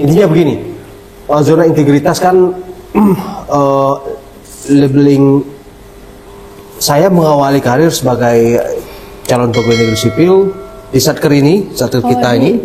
Intinya begini, zona integritas kan labeling saya mengawali karir sebagai calon pegawai negeri sipil di Satker ini, Satker kita ini.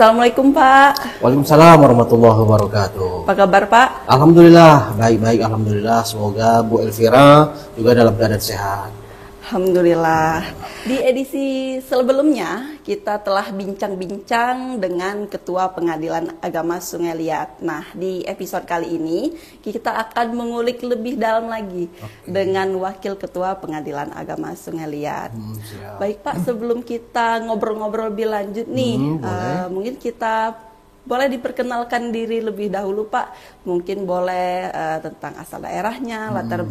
Assalamualaikum Pak. Waalaikumsalam warahmatullahi wabarakatuh. Apa kabar Pak? Alhamdulillah, baik-baik alhamdulillah. Semoga Bu Elvira juga dalam keadaan sehat. Alhamdulillah. Di edisi sebelumnya kita telah bincang-bincang dengan Ketua Pengadilan Agama Sungai Liat. Nah, di episode kali ini kita akan mengulik lebih dalam lagi dengan Wakil Ketua Pengadilan Agama Sungai Liat. Baik Pak, sebelum kita ngobrol-ngobrol lebih lanjut nih, mungkin kita boleh diperkenalkan diri lebih dahulu Pak. Mungkin boleh tentang asal daerahnya, latar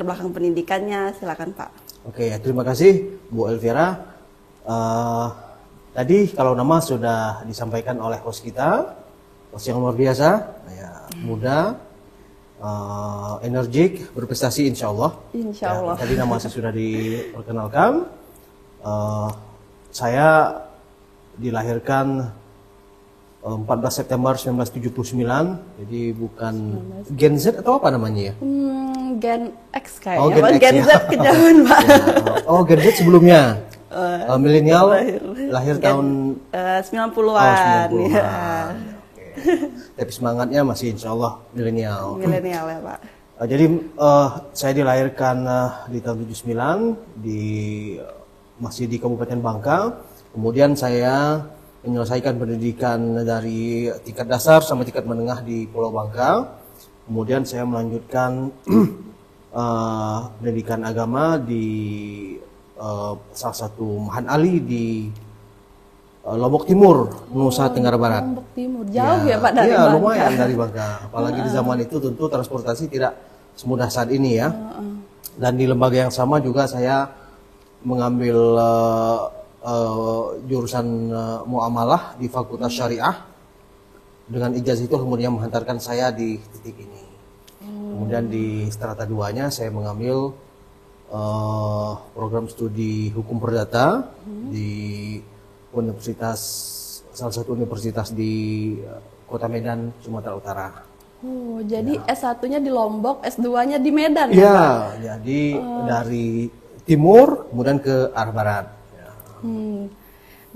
belakang pendidikannya, silakan Pak. Oke, terima kasih Bu Elvira. Tadi kalau nama sudah disampaikan oleh host kita, host yang luar biasa, ya, muda, energik, berprestasi insya Allah. Insya Allah. Ya, tadi nama saya sudah diperkenalkan. Saya dilahirkan 14 September 1979, jadi bukan Gen Z atau apa namanya ya? Gen X kayaknya. Oh, Gen Z ya. kejauhan Pak. Gen Z sebelumnya. Milenial lahir tahun 90-an. Ya. Tapi semangatnya masih insya Allah milenial. Milenial ya Pak. Jadi saya dilahirkan di tahun 79 masih di Kabupaten Bangka. Kemudian saya menyelesaikan pendidikan dari tingkat dasar sampai tingkat menengah di Pulau Bangka. Kemudian saya melanjutkan pendidikan agama di salah satu Mahan Ali di Lombok Timur, Nusa Tenggara Barat. Lombok Timur, jauh ya Pak dari Bangka? Bangka. Lumayan dari Bangka. Apalagi di zaman itu tentu transportasi tidak semudah saat ini ya. Dan di lembaga yang sama juga saya mengambil jurusan muamalah di Fakultas Syariah. Dengan ijazah itu kemudian menghantarkan saya di titik ini. Kemudian di strata 2-nya saya mengambil program studi hukum perdata di salah satu universitas di Kota Medan, Sumatera Utara. Oh, jadi S1-nya di Lombok, S2-nya di Medan ya? Pak? Jadi dari timur kemudian ke arah barat.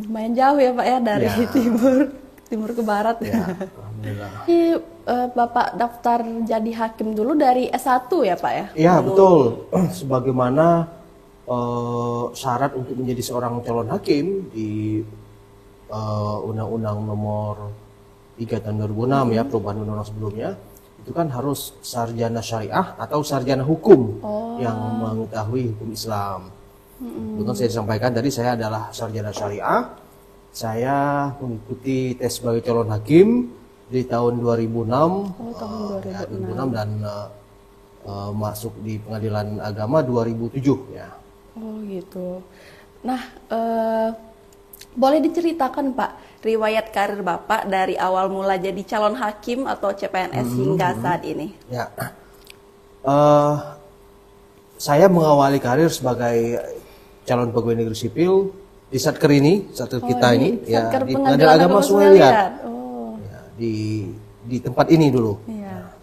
Lumayan jauh ya Pak ya dari timur ke barat. Ya, alhamdulillah. Bapak daftar jadi hakim dulu dari S1 ya Pak ya? Iya betul. Sebagaimana syarat untuk menjadi seorang calon hakim di Undang-Undang Nomor 3 Tahun 2006 ya, perubahan undang-undang sebelumnya, itu kan harus sarjana syariah atau sarjana hukum yang mengetahui hukum Islam. Betul saya disampaikan tadi, saya adalah sarjana syariah. Saya mengikuti tes sebagai calon hakim di tahun 2006, dan masuk di Pengadilan Agama 2007 ya. Oh gitu. Nah, boleh diceritakan Pak riwayat karir Bapak dari awal mula jadi calon hakim atau CPNS hingga saat ini? Ya. Saya mengawali karir sebagai calon pegawai negeri sipil di Satker ini, Satker kita ini, ya, di Pengadilan Agama Sungai Liat. Ya, di tempat ini dulu. Ya.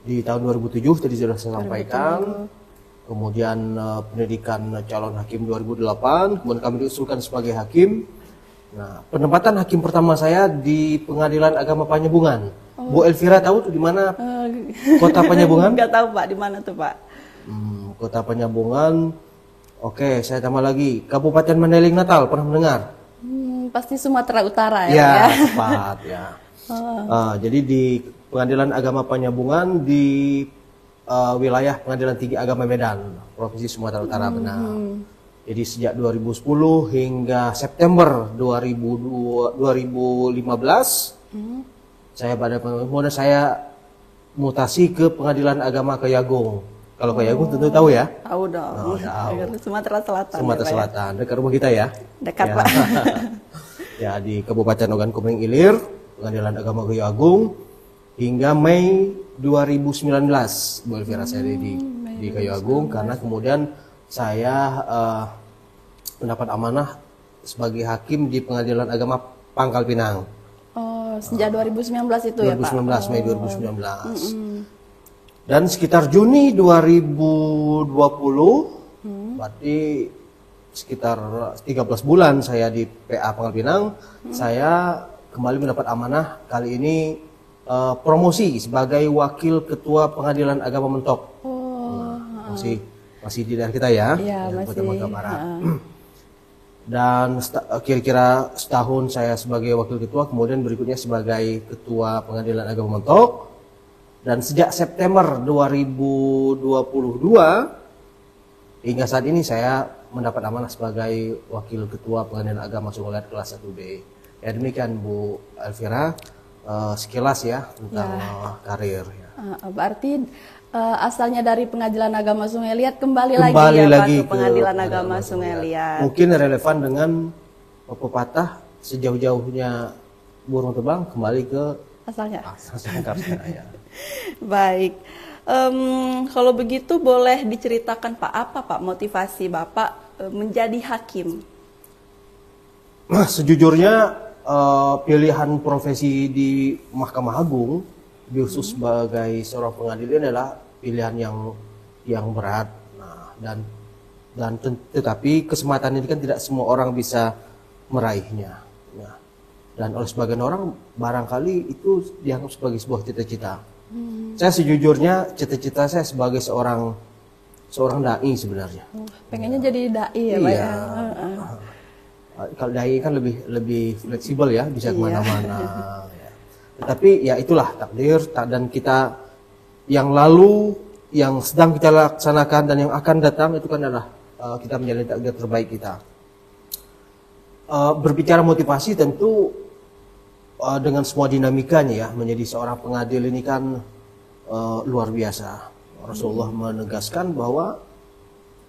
Di tahun 2007 tadi sudah saya sampaikan. Kemudian pendidikan calon hakim 2008, kemudian kami diusulkan sebagai hakim. Nah, penempatan hakim pertama saya di Pengadilan Agama Panyabungan. Bu Elvira tahu tuh di mana kota Panyabungan? Enggak tahu Pak, di mana tuh Pak? Kota Panyabungan. Oke, saya tambah lagi. Kabupaten Mandailing Natal, pernah mendengar? Pasti Sumatera Utara ya? Ya, tepat ya. Jadi di Pengadilan Agama Panyabungan di wilayah Pengadilan Tinggi Agama Medan, Provinsi Sumatera Utara benar. Jadi sejak 2010 hingga September 2015, kemudian saya mutasi ke Pengadilan Agama Kejagung. Kalau Kejagung tentu tahu ya? Tahu dong. Sumatera Selatan. Sumatera Selatan, dekat rumah kita ya? Dekat ya. Pak. Ya, di Kabupaten Ogan Komering Ilir, Pengadilan Agama Kejagung. hingga Mei 2019 Bu Elvira saya di Kayu Agung, karena kemudian saya mendapat amanah sebagai hakim di Pengadilan Agama Pangkal Pinang. Oh, sejak 2019 itu 2019, ya Pak? Mei 2019. Dan sekitar Juni 2020, berarti sekitar 13 bulan saya di PA Pangkal Pinang, saya kembali mendapat amanah, kali ini promosi sebagai Wakil Ketua Pengadilan Agama Mentok. Masih di daerah kita ya, Kota Bangka Barat. Dan kira-kira setahun saya sebagai Wakil Ketua, kemudian berikutnya sebagai Ketua Pengadilan Agama Mentok. Dan sejak September 2022 hingga saat ini saya mendapat amanah sebagai Wakil Ketua Pengadilan Agama Sungai Liat kelas 1B. Ya demikian Bu Elvira, sekilas ya tentang karir. Ya. Berarti asalnya dari Pengadilan Agama Sungai Liat kembali lagi Pak ke Pengadilan Agama Sungai Liat. Mungkin relevan dengan pepatah sejauh-jauhnya burung terbang kembali ke asalnya. Ya. Baik, kalau begitu boleh diceritakan Pak, apa Pak motivasi Bapak menjadi hakim? Nah, sejujurnya pilihan profesi di Mahkamah Agung, khusus sebagai seorang pengadil adalah pilihan yang berat. Nah, tetapi kesempatan ini kan tidak semua orang bisa meraihnya. Nah, dan oleh sebagian orang barangkali itu dianggap sebagai sebuah cita-cita. Saya sejujurnya cita-cita saya sebagai seorang dai sebenarnya. Pengennya jadi dai ya Pak ya? Kalau dai kan lebih fleksibel ya, bisa kemana-mana. Ya. Tetapi ya itulah takdir, dan kita yang lalu, yang sedang kita laksanakan dan yang akan datang itu kan adalah kita menjalani takdir terbaik kita. Berbicara motivasi tentu dengan semua dinamikanya ya, menjadi seorang pengadil ini kan luar biasa. Rasulullah menegaskan bahwa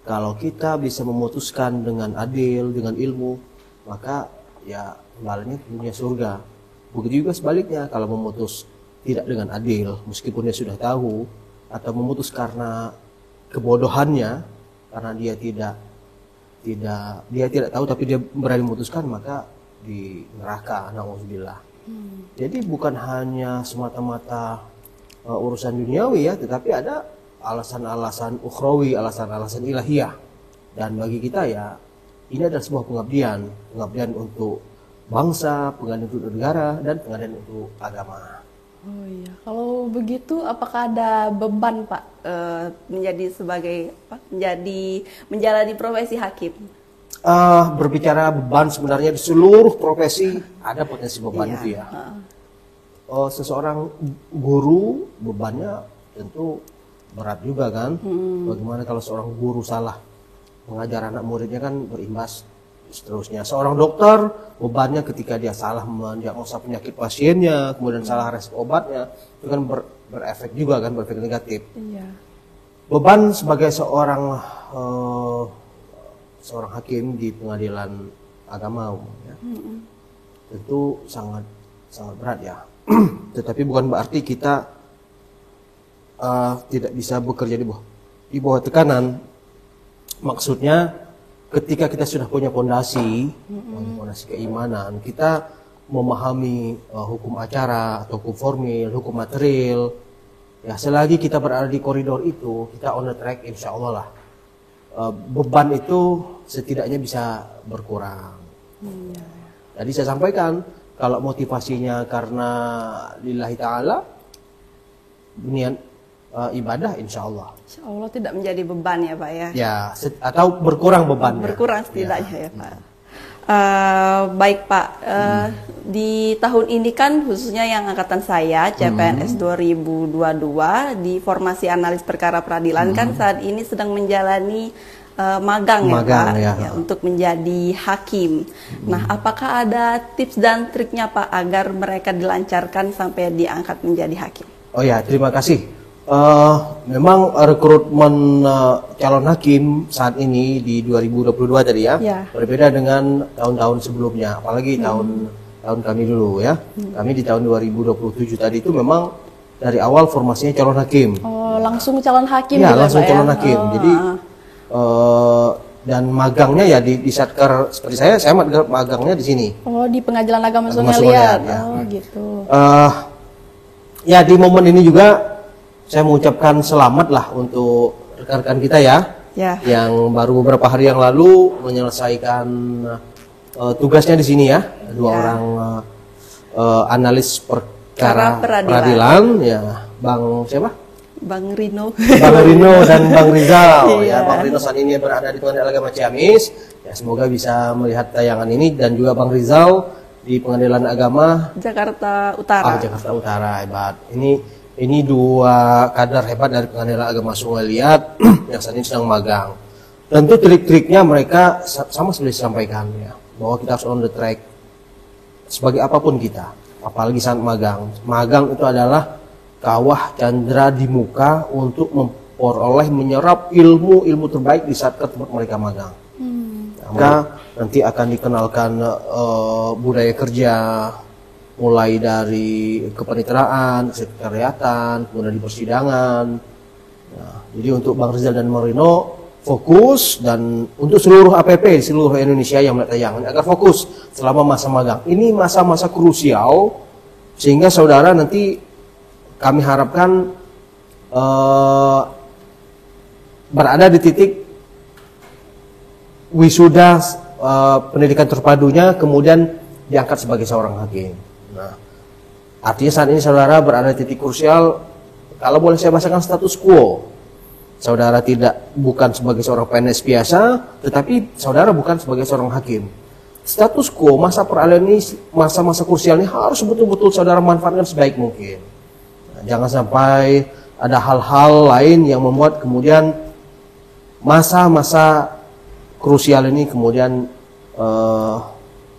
kalau kita bisa memutuskan dengan adil, dengan ilmu, maka ya kembalinya dunia surga. Begitu juga sebaliknya, kalau memutus tidak dengan adil, meskipun dia sudah tahu, atau memutus karena kebodohannya, karena dia tidak tahu tapi dia berani memutuskan, maka di neraka, na'udzubillah. Jadi bukan hanya semata-mata urusan duniawi ya, tetapi ada alasan-alasan ukhrawi, alasan-alasan ilahiyah. Dan bagi kita ya, ini adalah sebuah pengabdian untuk bangsa, pengabdian untuk negara, dan pengabdian untuk agama. Oh iya, kalau begitu apakah ada beban Pak menjalani profesi hakim? Berbicara beban, sebenarnya di seluruh profesi ada potensi beban itu ya. Seseorang guru bebannya tentu berat juga kan. Bagaimana kalau seorang guru salah mengajar anak muridnya, kan berimbas seterusnya. Seorang dokter bebannya ketika dia salah mendiagnosa penyakit pasiennya, kemudian salah resep obatnya, itu kan berefek juga kan, berefek negatif. Iya. Beban sebagai seorang hakim di pengadilan agama ya, tentu sangat berat ya. Tetapi bukan berarti kita tidak bisa bekerja di bawah tekanan. Maksudnya ketika kita sudah punya fondasi keimanan, kita memahami hukum acara atau hukum formil, hukum material, ya selagi kita berada di koridor itu, kita on the track, insya Allah lah beban itu setidaknya bisa berkurang. Jadi saya sampaikan, kalau motivasinya karena lillahi ta'ala, niat ibadah, insya Allah. Insya Allah tidak menjadi beban ya Pak ya? Ya, atau berkurang bebannya. Berkurang setidaknya ya Pak. Baik Pak, di tahun ini kan khususnya yang angkatan saya, CPNS 2022, di formasi analis perkara peradilan kan saat ini sedang menjalani magang ya Pak, ya, untuk menjadi hakim. Nah, apakah ada tips dan triknya Pak agar mereka dilancarkan sampai diangkat menjadi hakim? Oh ya, terima kasih. Memang rekrutmen calon hakim saat ini di 2022 tadi ya, berbeda dengan tahun-tahun sebelumnya, apalagi tahun kami dulu ya. Kami di tahun 2027 tadi itu memang dari awal formasinya calon hakim. Oh, langsung calon hakim Ya, gitu langsung Pak calon ya? hakim. Oh, Jadi dan magangnya ya di Satker seperti saya magangnya di sini. oh, di Pengadilan Agama Agama Sungai Sungai Liat. Liat, ya. Oh, gitu. Ya di momen ini juga saya mengucapkan selamat lah untuk rekan-rekan kita ya, Ya. yang baru beberapa hari yang lalu menyelesaikan tugasnya di sini ya, dua Ya. orang analis perkara Peradilan. peradilan ya, Bang siapa? Bang Rino. Bang Rino dan Bang Rizal. Iya. Ya, Bang Rino saat ini berada di Pengadilan Agama Ciamis. Ya, semoga bisa melihat tayangan ini, dan juga Bang Rizal di Pengadilan Agama Jakarta Utara. Jakarta Utara. Hebat. Ini dua kadar hebat dari Pengadilan Agama Sungai Liat yang saat ini sedang magang. Tentu trik-triknya mereka sama seperti disampaikan ya, bahwa kita harus on the track sebagai apapun kita, apalagi saat magang. Magang itu adalah kawah candra di muka untuk memperoleh menyerap ilmu terbaik di saat tempat mereka magang. Maka nanti akan dikenalkan budaya kerja, mulai dari kepaniteraan, sekretariatan, kemudian di persidangan. Nah, jadi untuk Bang Rizal dan Marino fokus, dan untuk seluruh APP di seluruh Indonesia yang melihat tayangan agar fokus selama masa magang. Ini masa-masa krusial sehingga saudara nanti kami harapkan berada di titik wisuda pendidikan terpadunya, kemudian diangkat sebagai seorang hakim. Nah, artinya saat ini saudara berada di titik krusial, kalau boleh saya bahasakan status quo. Saudara bukan sebagai seorang PNS biasa, tetapi saudara bukan sebagai seorang hakim. Status quo masa peralihan ini, masa-masa krusial ini harus betul-betul saudara manfaatkan sebaik mungkin. Jangan sampai ada hal-hal lain yang membuat kemudian masa-masa krusial ini kemudian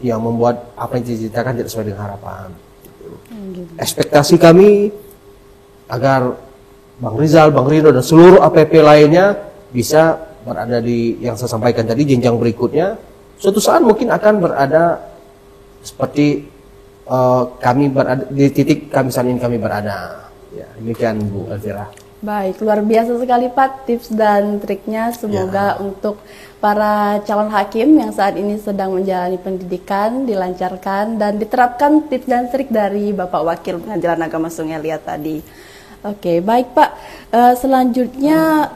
yang membuat apa yang diceritakan tidak sesuai dengan harapan. Ekspektasi kami agar Bang Rizal, Bang Rino, dan seluruh APP lainnya bisa berada di yang saya sampaikan tadi, jenjang berikutnya. Suatu saat mungkin akan berada seperti kami berada di titik kami saat ini kami berada. Ya, demikian Bu Elvira. Baik, luar biasa sekali Pak tips dan triknya. Semoga untuk para calon hakim yang saat ini sedang menjalani pendidikan dilancarkan dan diterapkan tips dan trik dari Bapak Wakil Pengadilan Agama Sungai Liat tadi. Oke, baik Pak. Selanjutnya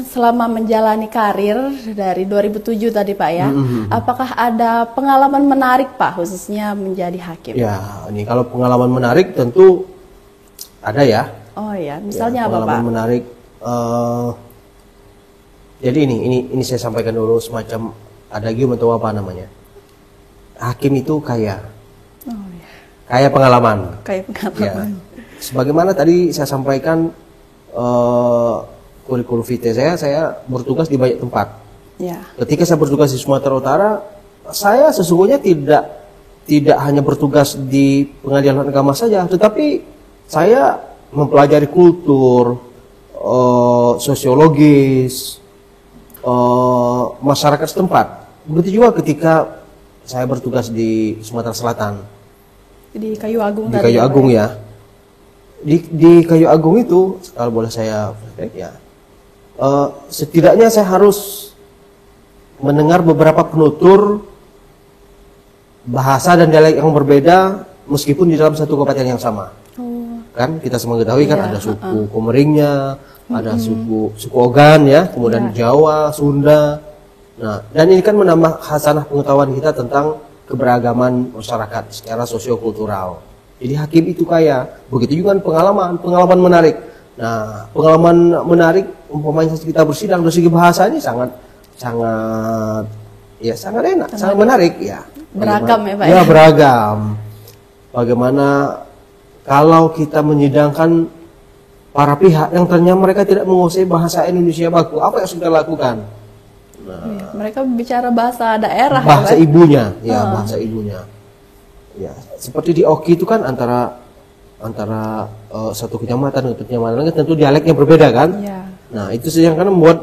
selama menjalani karir dari 2007 tadi Pak ya, apakah ada pengalaman menarik Pak khususnya menjadi hakim? Ya, ini kalau pengalaman menarik tentu ada ya. Oh ya, misalnya apa Pak? Pengalaman menarik. Jadi ini saya sampaikan dulu semacam adagium atau apa namanya. Hakim itu kaya. Oh ya. Kaya pengalaman. Kayak pengalaman. Ya. Sebagaimana tadi saya sampaikan kurikulum vitae saya bertugas di banyak tempat. Ya. Ketika saya bertugas di Sumatera Utara, saya sesungguhnya tidak hanya bertugas di Pengadilan Agama saja, tetapi saya mempelajari kultur, sosiologis, masyarakat setempat. Begitu juga ketika saya bertugas di Sumatera Selatan. Di Kayu Agung Di tadi. Kayu Agung ya. Di Kayu Agung itu, kalau boleh saya flashback ya, setidaknya saya harus mendengar beberapa penutur bahasa dan dialek yang berbeda meskipun di dalam satu kabupaten yang sama. Kan kita semua ketahui kan ada suku Komeringnya, ada suku Ogan ya, kemudian Jawa, Sunda. Nah, dan ini kan menambah khasanah pengetahuan kita tentang keberagaman masyarakat secara sosiokultural. Jadi hakim itu kaya. Begitu juga pengalaman menarik. Nah, pengalaman menarik umpamanya kita bersidang dari segi bahasa ini sangat enak, sangat menarik ya. Beragam ya Pak ya? Beragam. Bagaimana kalau kita menyidangkan para pihak yang ternyata mereka tidak menguasai bahasa Indonesia baku, apa yang harus kita lakukan? Nah, mereka bicara bahasa daerah, bahasa kan? ibunya, ya bahasa ibunya. Ya, seperti di Oki itu kan antara satu kecamatan ke kecamatan lain tentu dialeknya berbeda kan? Ya. Nah, itu sih yang kan membuat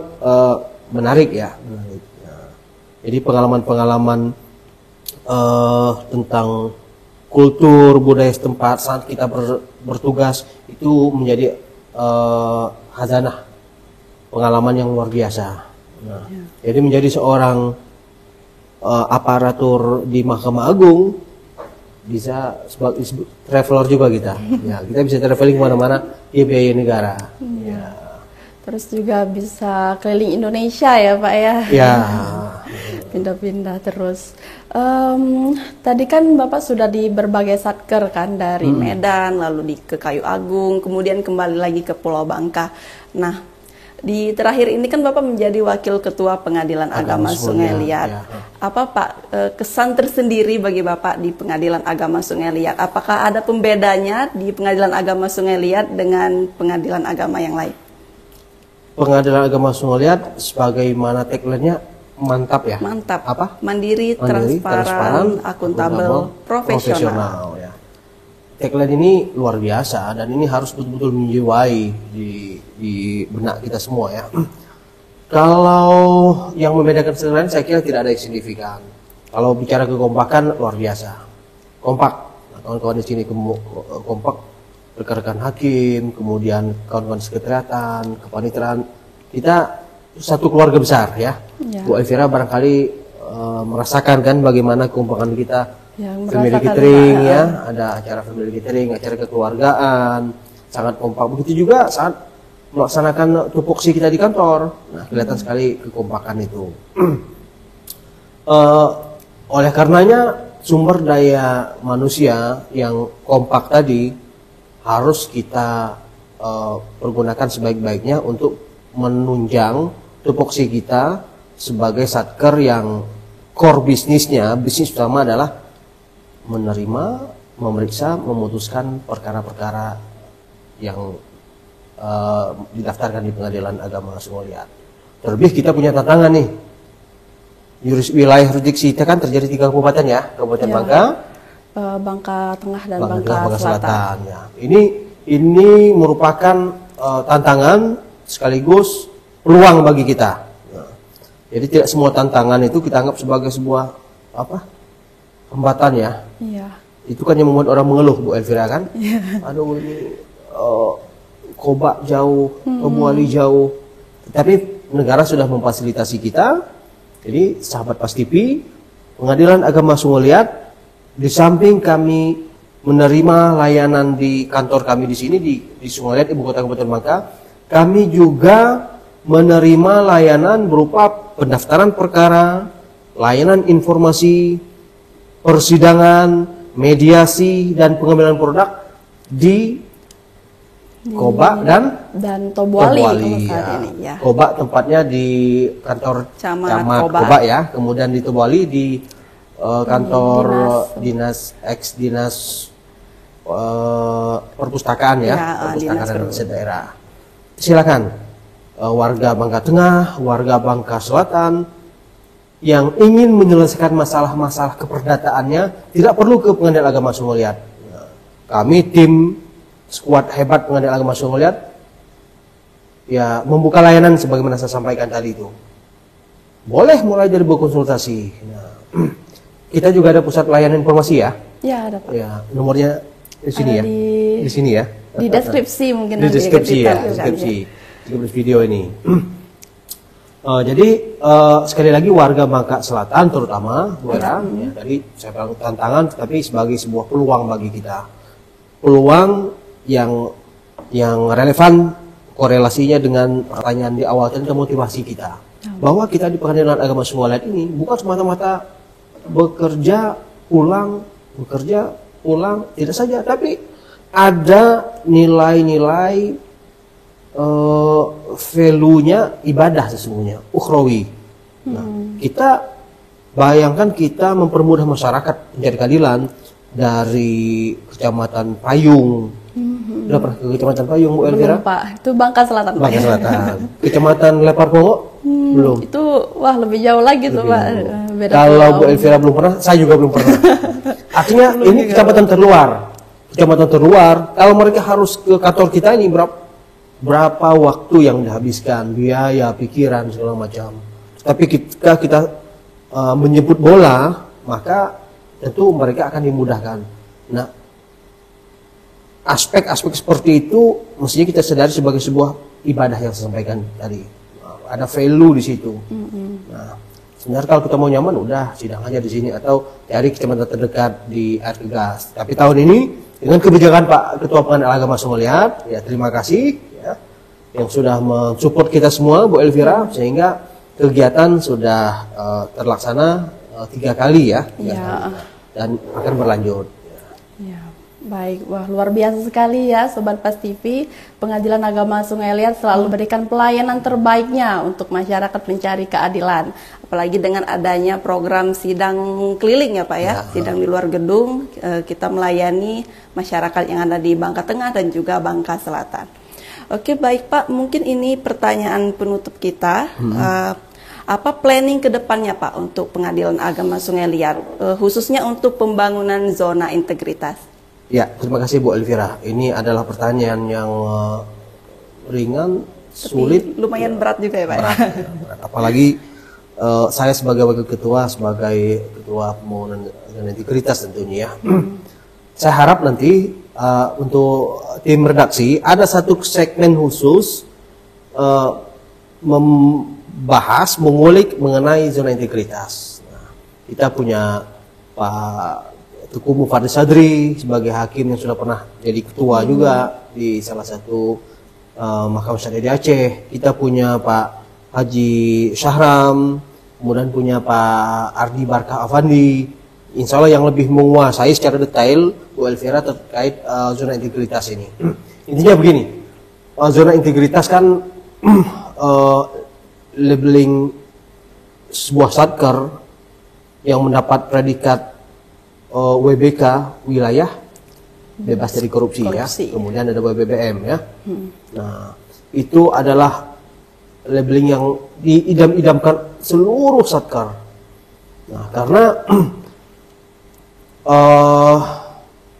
menarik ya. Menarik. Nah, jadi pengalaman-pengalaman tentang kultur budaya setempat saat kita bertugas itu menjadi khazanah pengalaman yang luar biasa. Nah, jadi menjadi seorang aparatur di Mahkamah Agung bisa sebagai traveler juga kita. Ya, kita bisa traveling kemana-mana di biaya negara. Ya. Terus juga bisa keliling Indonesia ya Pak ya. Ya. Pindah-pindah terus. Tadi kan Bapak sudah di berbagai satker kan, dari Medan, lalu ke Kayu Agung, kemudian kembali lagi ke Pulau Bangka. Nah, di terakhir ini kan Bapak menjadi Wakil Ketua Pengadilan Agama Sungai Liat. Ya. Apa Pak kesan tersendiri bagi Bapak di Pengadilan Agama Sungai Liat? Apakah ada pembedanya di Pengadilan Agama Sungai Liat dengan pengadilan agama yang lain? Pengadilan Agama Sungai Liat sebagaimana tagline-nya mantap ya. Mantap. Apa? Mandiri, transparan, akuntabel, profesional. Ya. Tagline ini luar biasa dan ini harus betul-betul menjiwai di benak kita semua ya. Kalau yang membedakan sebenarnya saya kira tidak ada yang signifikan. Kalau bicara kekompakan luar biasa. Kompak. Nah, kawan-kawan di sini kompak, rekan-rekan hakim, kemudian kawan-kawan sekretariatan, kepaniteraan. Kita satu keluarga besar ya. Bu Elvira barangkali merasakan kan bagaimana kekompakan kita. Family gathering ya, ada acara family gathering, acara kekeluargaan, sangat kompak. Begitu juga saat melaksanakan tupoksi kita di kantor. Nah, kelihatan sekali kekompakan itu. Oleh karenanya sumber daya manusia yang kompak tadi harus kita pergunakan sebaik-baiknya untuk menunjang tupoksi kita sebagai satker yang core bisnisnya, bisnis utama adalah menerima, memeriksa, memutuskan perkara-perkara yang didaftarkan di Pengadilan Agama Sungai Liat. Terlebih kita punya tantangan nih. Wilayah jurisdiksi kita kan terjadi 3 kabupaten ya, Kabupaten Bangka, Bangka Tengah dan Bangka Bangka Selatan. Ya. Ini merupakan tantangan sekaligus peluang bagi kita. Nah, jadi tidak semua tantangan itu kita anggap sebagai sebuah hambatan ya. Iya. Itu kan yang membuat orang mengeluh, Bu Elvira kan. Aduh ini Kobak jauh, Tobuali jauh. Tapi negara sudah memfasilitasi kita. Jadi sahabat Pas TV, Pengadilan Agama Sungai Liat, di samping kami menerima layanan di kantor kami di sini di Sungai Liat, Ibu Kota Kabupaten Bangka, kami juga menerima layanan berupa pendaftaran perkara, layanan informasi, persidangan, mediasi dan pengambilan produk di Kobak dan Tobuali ya. ini ya. Kobak tempatnya di kantor Camat Kobak ya, kemudian di Tobuali di kantor dinas perpustakaan ya, perpustakaan dan daerah. Silakan warga Bangka Tengah, warga Bangka Selatan yang ingin menyelesaikan masalah-masalah keperdataannya tidak perlu ke Pengadilan Agama Sungai Liat. Kami tim skuad hebat Pengadilan Agama Sungai Liat ya membuka layanan sebagaimana saya sampaikan tadi itu. Boleh mulai dari berkonsultasi. Nah, kita juga ada pusat layanan informasi ya. Ya, ada Pak. Ya, nomornya di sini ya. Di sini ya. Di deskripsi mungkin. Di deskripsi ya, deskripsi video ini. Jadi sekali lagi warga Bangka Selatan terutama Bu Era, ya, tadi saya bilang tantangan tapi sebagai sebuah peluang bagi kita. Peluang yang relevan korelasinya dengan pertanyaan di awal tentang motivasi kita. Bahwa kita di Pengadilan Agama Sungai Liat ini bukan semata-mata bekerja pulang tidak saja, tapi ada nilai-nilai value-nya ibadah sesungguhnya, ukhrawi. Nah, kita bayangkan kita mempermudah masyarakat mencari keadilan dari Kecamatan Payung. Udah pernah ke Kecamatan Payung, Bu Elvira? Belum, Pak. Itu Bangka Selatan, Pak. Bangka Selatan. Kecamatan Lepar Pongo? Belum. Itu wah lebih jauh lagi tuh, Pak. Beda kalau Bu Elvira belum pernah, saya juga belum pernah. Artinya ini kecamatan terluar. Kecamatan terluar, kalau mereka harus ke kantor kita ini berapa waktu yang dihabiskan, biaya, pikiran, segala macam. Tapi ketika kita menjemput bola, maka tentu mereka akan dimudahkan. Nah, aspek-aspek seperti itu mestinya kita sadari sebagai sebuah ibadah yang saya sampaikan tadi. Ada value di situ. Nah, sebenarnya kalau kita mau nyaman, udah sidang aja di sini atau cari kecamatan terdekat di Air Kegas. Tapi tahun ini dengan kebijakan Pak Ketua Pengadilan Agama Sumeliat, ya terima kasih ya, yang sudah mensupport kita semua, Bu Elvira, sehingga kegiatan sudah terlaksana 3 kali ya, dan akan berlanjut. Ya, baik. Wah, luar biasa sekali ya Sobat Pas TV. Pengadilan Agama Sungai Liat selalu berikan pelayanan terbaiknya untuk masyarakat mencari keadilan. Apalagi dengan adanya program sidang keliling ya Pak ya, sidang di luar gedung, kita melayani masyarakat yang ada di Bangka Tengah dan juga Bangka Selatan. Oke, baik Pak, mungkin ini pertanyaan penutup kita. Apa planning ke depannya Pak untuk Pengadilan Agama Sungai Liat, khususnya untuk pembangunan zona integritas? Ya, terima kasih Bu Elvira. Ini adalah pertanyaan yang ringan, sulit, lumayan berat juga ya Pak. Berat. Apalagi saya sebagai wakil ketua, sebagai ketua pembangunan zona integritas tentunya ya. Saya harap nanti untuk tim redaksi ada satu segmen khusus membahas, mengulik mengenai zona integritas. Nah, kita punya Pak Tuku Mufadil Sadri sebagai hakim yang sudah pernah jadi ketua juga di salah satu Mahkamah Syariah di Aceh. Kita punya Pak Haji Syahram, kemudian punya Pak Ardi Barkah Afandi. Insya Allah yang lebih menguasai secara detail Bu Elvira terkait zona integritas ini. Intinya begini, zona integritas kan labeling sebuah satker yang mendapat predikat WBK, wilayah bebas dari korupsi. Ya. Kemudian ada WBBM ya. Nah, itu adalah labeling yang diidam-idamkan seluruh satker. Nah, karena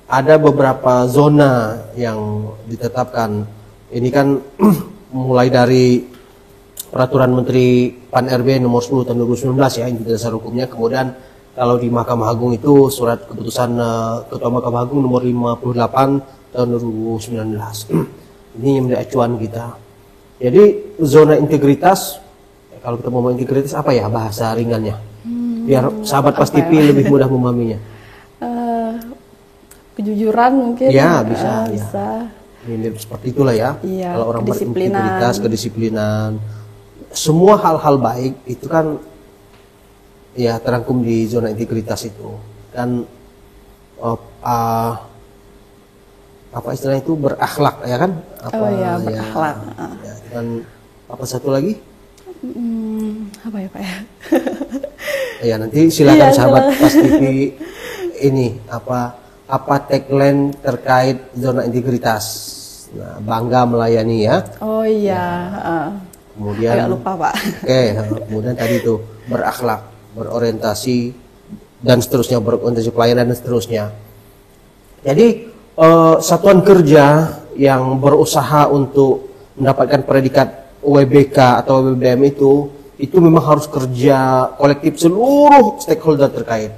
ada beberapa zona yang ditetapkan. Ini kan mulai dari Peraturan Menteri Pan-RB nomor 10 tahun 2019 ya, ini dasar hukumnya. Kemudian kalau di Mahkamah Agung itu surat keputusan Ketua Mahkamah Agung nomor 58 tahun 2019. Ini yang menjadi acuan kita. Jadi zona integritas, kalau kita mau integritas apa ya bahasa ringannya? Biar sahabat Pas TV lebih mudah memahaminya. Kejujuran mungkin. Ya, bisa. Bisa. Ini seperti itulah ya. Iya, kalau orang berintegritas, kedisiplinan, semua hal-hal baik itu kan ya terangkum di zona integritas itu. Dan apa istilahnya itu, berakhlak ya kan? Berakhlak. Ya, dan apa satu lagi? Apa ya Pak ya? Ya nanti silakan sahabat Pas TV ini apa tagline terkait zona integritas. Nah, bangga melayani ya. Oh iya. Kemudian agak lupa Pak. Oke, kemudian tadi itu berakhlak, berorientasi dan seterusnya, berorientasi pelayanan dan seterusnya. Jadi satuan kerja yang berusaha untuk mendapatkan predikat WBK atau WBBM itu memang harus kerja kolektif seluruh stakeholder terkait.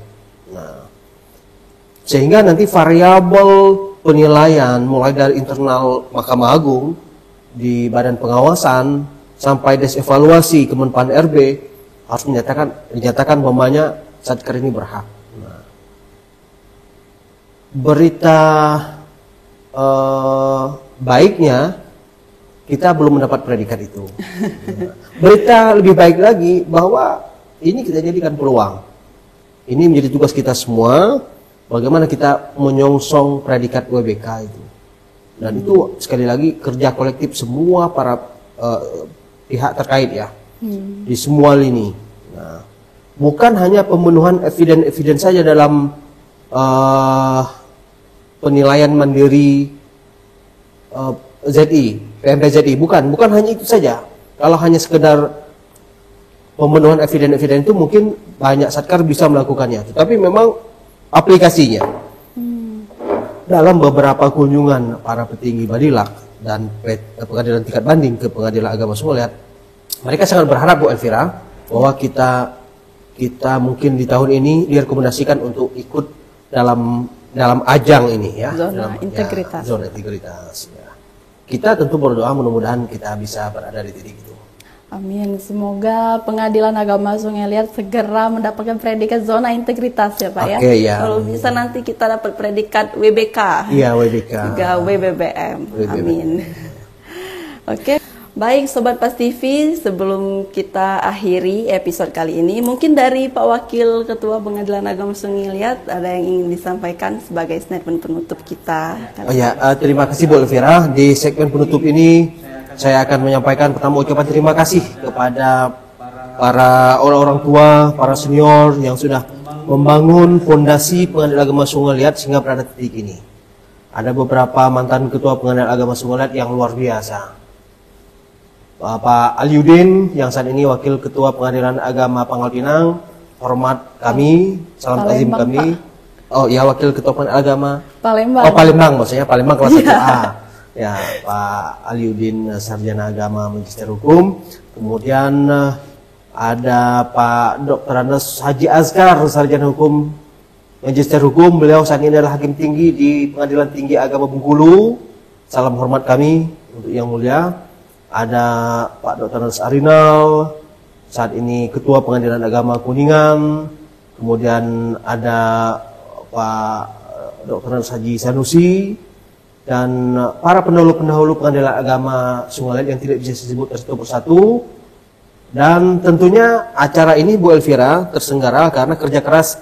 Nah, sehingga nanti variabel penilaian mulai dari internal Mahkamah Agung di Badan Pengawasan sampai desevaluasi Kemenpan RB harus dinyatakan bahwanya satker ini berhak. Nah, berita baiknya kita belum mendapat predikat itu. Berita lebih baik lagi bahwa ini kita jadikan peluang. Ini menjadi tugas kita semua. Bagaimana kita menyongsong predikat WBK itu. Dan itu sekali lagi kerja kolektif semua para pihak terkait ya. Di semua lini. Nah, bukan hanya pemenuhan eviden saja dalam penilaian mandiri ZI, PMPZI. Bukan hanya itu saja. Kalau hanya sekedar pemenuhan eviden itu mungkin banyak satker bisa melakukannya. Tetapi memang aplikasinya dalam beberapa kunjungan para petinggi Badilak dan pengadilan tingkat banding ke Pengadilan Agama Sungai Liat, mereka sangat berharap Bu Elvira bahwa kita mungkin di tahun ini direkomendasikan untuk ikut dalam dalam ajang ini ya, Zona dalam, integritas. zona integritas. Ya. Kita tentu berdoa mudah-mudahan kita bisa berada di titik itu. Amin. Semoga Pengadilan Agama Sungai Liat segera mendapatkan predikat zona integritas ya Pak Oke, ya. ya. Kalau bisa nanti kita dapat predikat WBK. Iya, WBK. Juga WBBM. Amin. Oke. Baik Sobat Pas TV, sebelum kita akhiri episode kali ini, mungkin dari Pak Wakil Ketua Pengadilan Agama Sungai Liat ada yang ingin disampaikan sebagai statement penutup kita. Oh ya, terima kasih Bu Elvira. Di segmen penutup ini saya akan menyampaikan pertama ucapan terima kasih kepada para orang-orang tua, para senior yang sudah membangun fondasi Pengadilan Agama Sungai Liat sehingga berada di titik ini. Ada beberapa mantan Ketua Pengadilan Agama Sungai Liat yang luar biasa. Pak Aliudin yang saat ini Wakil Ketua Pengadilan Agama Pangkal Pinang, hormat kami, salam azim kami. Pak. Oh ya, Wakil Ketua Pengadilan Agama Palembang. Oh Palembang, maksudnya Palembang kelas 1A. Ya, Pak Aliudin Sarjana Agama Magister Hukum. Kemudian ada Pak Dr. Andes Haji Azkar Sarjana Hukum Magister Hukum. Beliau saat ini adalah Hakim Tinggi di Pengadilan Tinggi Agama Bengkulu. Salam hormat kami untuk yang mulia. Ada Pak Dr. Andes Arinal, saat ini Ketua Pengadilan Agama Kuningan. Kemudian ada Pak Dr. Andes Haji Sanusi, dan para pendahulu-pendahulu Pengadilan Agama Sungai Liat yang tidak bisa disebut satu persatu. Dan tentunya acara ini Bu Elvira terselenggara karena kerja keras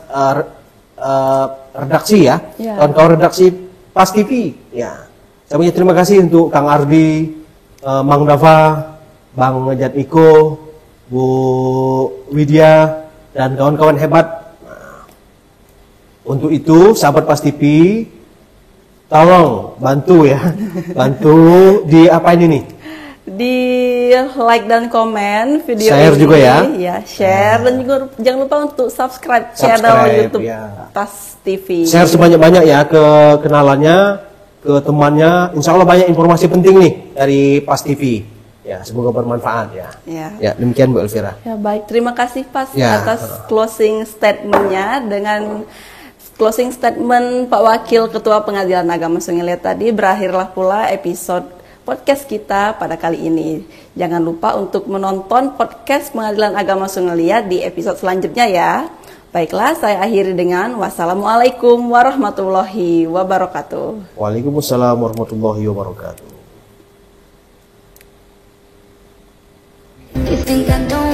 redaksi ya, kawan-kawan redaksi Pas TV. Ya, saya punya terima kasih untuk Kang Ardi, Mang Dava, Bang Ngejat Iko, Bu Widya, dan kawan-kawan hebat. Nah, untuk itu, sahabat Pas TV, tolong bantu ya, bantu di apa ini nih? Di like dan komen video share ini, juga ya. Ya, share dan juga jangan lupa untuk subscribe channel YouTube ya. Pas TV. Share sebanyak-banyak ya ke kenalannya, ke temannya. Insya Allah banyak informasi penting nih dari Pas TV. Ya, semoga bermanfaat ya. Ya, demikian Bu Elvira. Ya, baik. Terima kasih Pas atas closing statementnya. Dengan closing statement Pak Wakil Ketua Pengadilan Agama Sungai Liat tadi, berakhirlah pula episode podcast kita pada kali ini. Jangan lupa untuk menonton podcast Pengadilan Agama Sungai Liat di episode selanjutnya ya. Baiklah, saya akhiri dengan wassalamualaikum warahmatullahi wabarakatuh. Waalaikumsalam warahmatullahi wabarakatuh. You think I don't